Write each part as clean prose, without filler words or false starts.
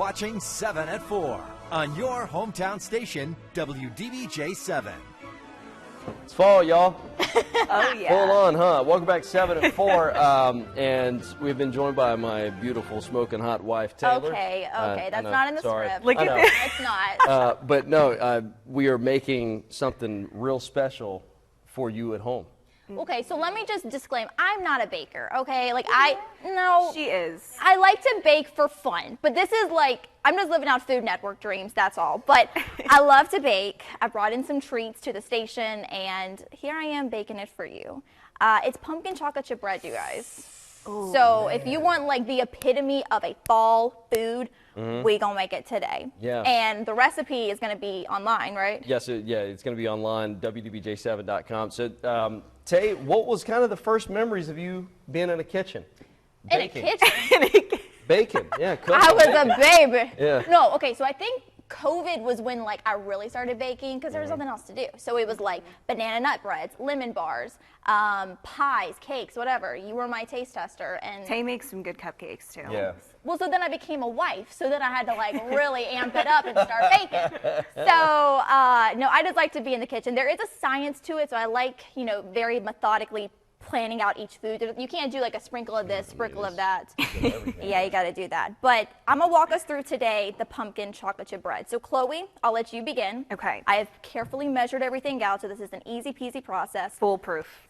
watching 7 at 4 on your hometown station, WDBJ 7. It's fall, y'all. Oh, yeah. Full on, huh? Welcome back, 7 at 4. And we've been joined by my beautiful smoking hot wife, Taylor. Okay, that's not in the script. Look at this. It's not. But no, we are making something real special for you at home. Okay, so let me just disclaim, I'm not a baker, okay? She is. I like to bake for fun, but this is like, I'm just living out Food Network dreams, that's all. But I love to bake. I brought in some treats to the station, and here I am baking it for you. It's pumpkin chocolate chip bread, you guys. Ooh, so if you want like the epitome of a fall food, we gonna make it today. Yeah. And the recipe is gonna be online, right? Yes, it's going to be online, WDBJ7.com. So, Tay, what was kind of the first memories of you being in a kitchen? Baking. In a kitchen? Baking, yeah. Cooking. I was a baby. Yeah. No, okay, so I think COVID was when like I really started baking because there was nothing else to do. So it was like banana nut breads, lemon bars, pies, cakes, whatever. You were my taste tester. And Tay makes some good cupcakes too. Yeah. well, so then I became a wife. So then I had to like really amp it up and start baking. So no, I just like to be in the kitchen. There is a science to it, so I like, very methodically planning out each food. You can't do like a sprinkle of this, sprinkle of that. Yeah, you got to do that. But I'm going to walk us through today the pumpkin chocolate chip bread. So Chloe, I'll let you begin. Okay. I have carefully measured everything out, so this is an easy peasy process. Foolproof.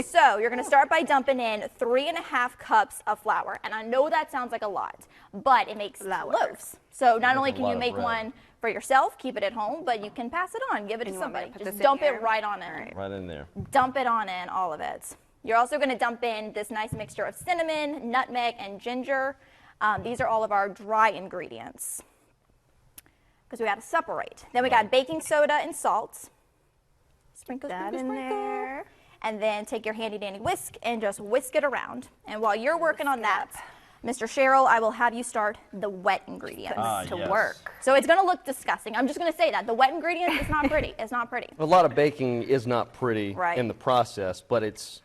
So you're going to start by dumping in 3.5 cups of flour. And I know that sounds like a lot, but it makes loaves. So not only can you make one for yourself, keep it at home, but you can pass it on, give it to somebody. Just dump it right on in. Right in there. Dump it on in, all of it. You're also going to dump in this nice mixture of cinnamon, nutmeg, and ginger. These are all of our dry ingredients because we got to separate. Then we got baking soda and salt. Sprinkle, that sprinkle, in sprinkle. there. And then take your handy dandy whisk and just whisk it around. And while you're working on that, Mr. Sherrill, I will have you start the wet ingredients to work. So it's going to look disgusting. I'm just going to say that. The wet ingredients, it's not pretty. It's not pretty. A lot of baking is not pretty Right. in the process, but it's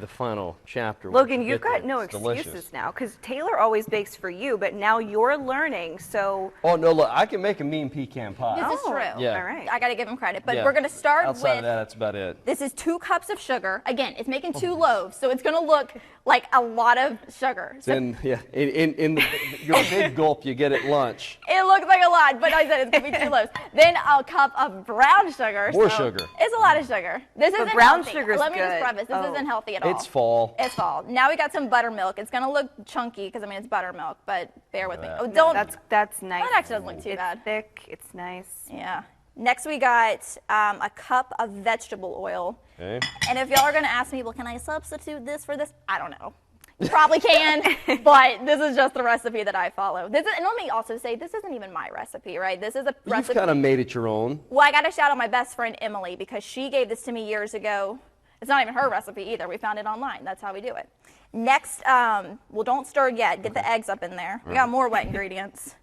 the final chapter. Logan, you've got no It's excuses delicious. now because Taylor always bakes for you, but now you're learning, so. Oh, no, look, I can make a mean pecan pie. This is true. Yeah. All right. I got to give him credit. But Yeah. we're going to start Outside with, of that, that's about it. this is 2 cups of sugar. Again, it's making 2 loaves, so it's going to look like a lot of sugar. So In your big gulp you get at lunch. it looks like a lot, but I said it's going to be 2 loaves. Then a cup of brown sugar. More so sugar. It's a lot of sugar. This isn't brown healthy. sugar's Let me just good. preface, this isn't healthy at all. It's fall. It's fall. Now we got some buttermilk. It's going to look chunky because, it's buttermilk, but bear with me. Yeah. Oh, No, don't. that's nice. That actually doesn't look too it's bad. thick. It's nice. Yeah. Next we got a cup of vegetable oil. Okay. And if y'all are going to ask me, well, can I substitute this for this? I don't know. You probably can, but this is just the recipe that I follow. And let me also say, this isn't even my recipe, right? This is a You've recipe. kind of made it your own. Well, I got to shout out my best friend, Emily, because she gave this to me years ago. It's not even her recipe either. We found it online. That's how we do it. Next, well, don't stir yet. Get the eggs up in there. We got more wet ingredients.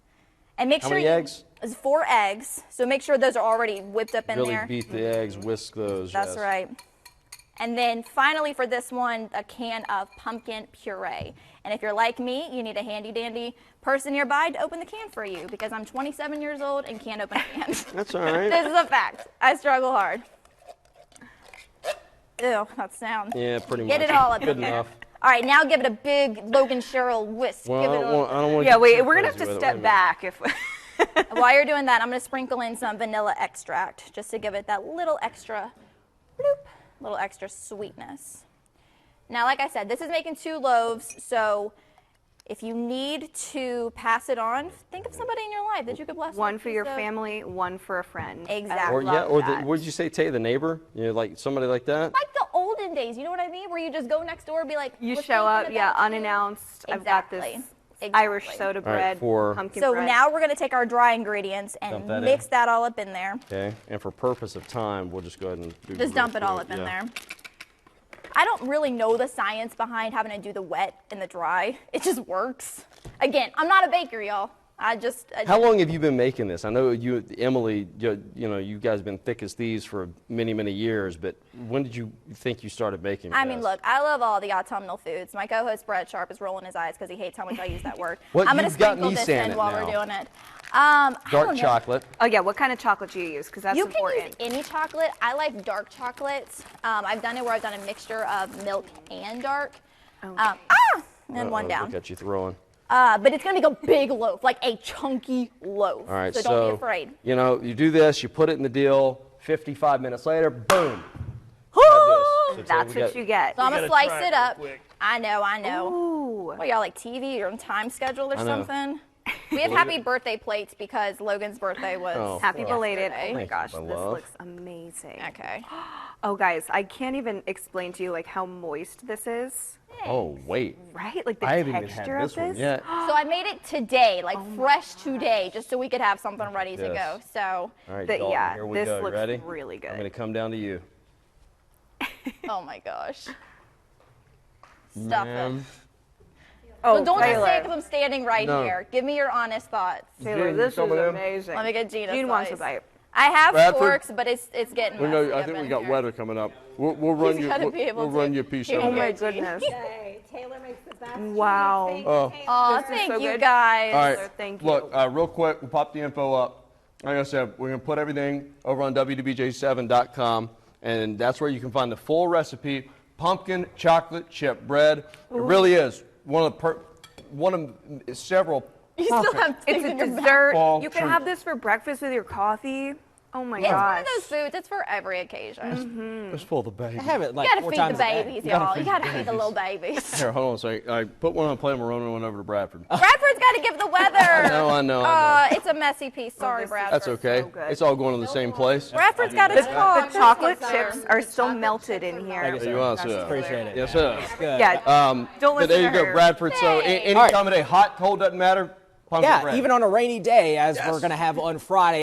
And make How sure many eggs? It's 4 eggs. So make sure those are already whipped up in Really there. beat the eggs, whisk those. That's yes. right. And then finally for this one, a can of pumpkin puree. And if you're like me, you need a handy dandy person nearby to open the can for you because I'm 27 years old and can't open a can. That's all right. This is a fact. I struggle hard. Ew, that sound. Yeah, pretty much. Get it all up Good in there. enough. All right, now give it a big Logan Sherrill whisk. Well, Give I it don't want Yeah, wait, we're going to have to step back. While you're doing that, I'm going to sprinkle in some vanilla extract just to give it that little extra, little extra sweetness. Now, like I said, this is making 2 loaves, so if you need to pass it on, think of somebody in your life that you could bless. One with for a your piece of- family, one for a friend. Exactly. What did you say, Tay, the neighbor? Like somebody like that? Like the olden days, you know what I mean? Where you just go next door and be like, You "What's show up, thinking yeah, about you?" unannounced. I've got this Exactly. Irish soda bread, for- pumpkin So bread. now we're going to take our dry ingredients and Dump that in. mix that all up in there. Okay. And for purpose of time, we'll just go ahead and do Just dump it all up in yeah. there. I don't really know the science behind having to do the wet and the dry. It just works. Again, I'm not a baker, y'all. How long have you been making this? I know you, Emily, you guys have been thick as thieves for many, many years, but when did you think you started making I mean, look, I love all the autumnal foods. My co-host Brett Sharp is rolling his eyes because he hates how much I use that word. Well, I'm going to you've got sprinkle me this saying in it while now. we're doing it. Dark chocolate. Oh yeah, what kind of chocolate do you use? Because that's You important. can use any chocolate. I like dark chocolates. I've done it where I've done a mixture of milk and dark. And one down. Look at you throwing. But it's going to be a big loaf, like a chunky loaf. All right, so don't be afraid. You do this, you put it in the deal, 55 minutes later, boom. That's what you get. So I'm going to slice it up. I know. Ooh. What, y'all like TV or on time schedule or I know. something? We have happy birthday plates because Logan's birthday was Happy belated. yesterday. Oh my gosh, my this love. looks amazing. Okay. Oh guys, I can't even explain to you like how moist this is. Oh, wait. Right? Like the I haven't even texture had of this one this. yet. So I made it today, like fresh today, just so we could have something ready to Yes. go. So, All right, But Dalton, yeah, here we this go. You looks ready? really good. I'm going to come down to you. oh my gosh. Stuff it. Man. Oh, Well, don't just say it Taylor. because I'm standing right No. here. Give me your honest thoughts. Taylor, Gene, this is some of them? amazing. Let me get Gina's Gene wants a slice. bite. I have Bradford? forks, but it's getting We messy know, I up think we in got here. weather coming up. We'll run He's you. gotta be able We'll to. run you a piece Here of you Oh it. my go, goodness. Taylor makes the best. Wow. cheese. Oh. Taylor. Oh, This is thank so you good. guys. All right. Thank you. Look, real quick, we'll pop the info up. Like I said, we're going to put everything over on WDBJ7.com, and that's where you can find the full recipe. Pumpkin chocolate chip bread. It really is one of several. You still perfect. have It's things a in your mouth. dessert. Fall You can treat. have this for breakfast with your coffee. Oh my It's one gosh. of those foods. It's for every occasion. It's full of the baby. I have it like You gotta 4 feed the times a day. babies, y'all. You gotta feed the little babies. Here, hold on a second. I put one on a plate and we're running one over to Bradford. Bradford's got to give the weather. I know. It's a messy piece. Sorry, this is- Bradford. That's okay. so good. It's all going to the same place. Bradford's got to talk. The chocolate chips are still melted in here. Thank you, You sir. are, sir. Appreciate it. Yes, sir. Good. Yeah. Don't But listen there you to go, her. Bradford. So Hey. any All right. time of day, hot, cold, doesn't matter. Pumpkin Yeah, bread. even on a rainy day, as we're going to have on Friday.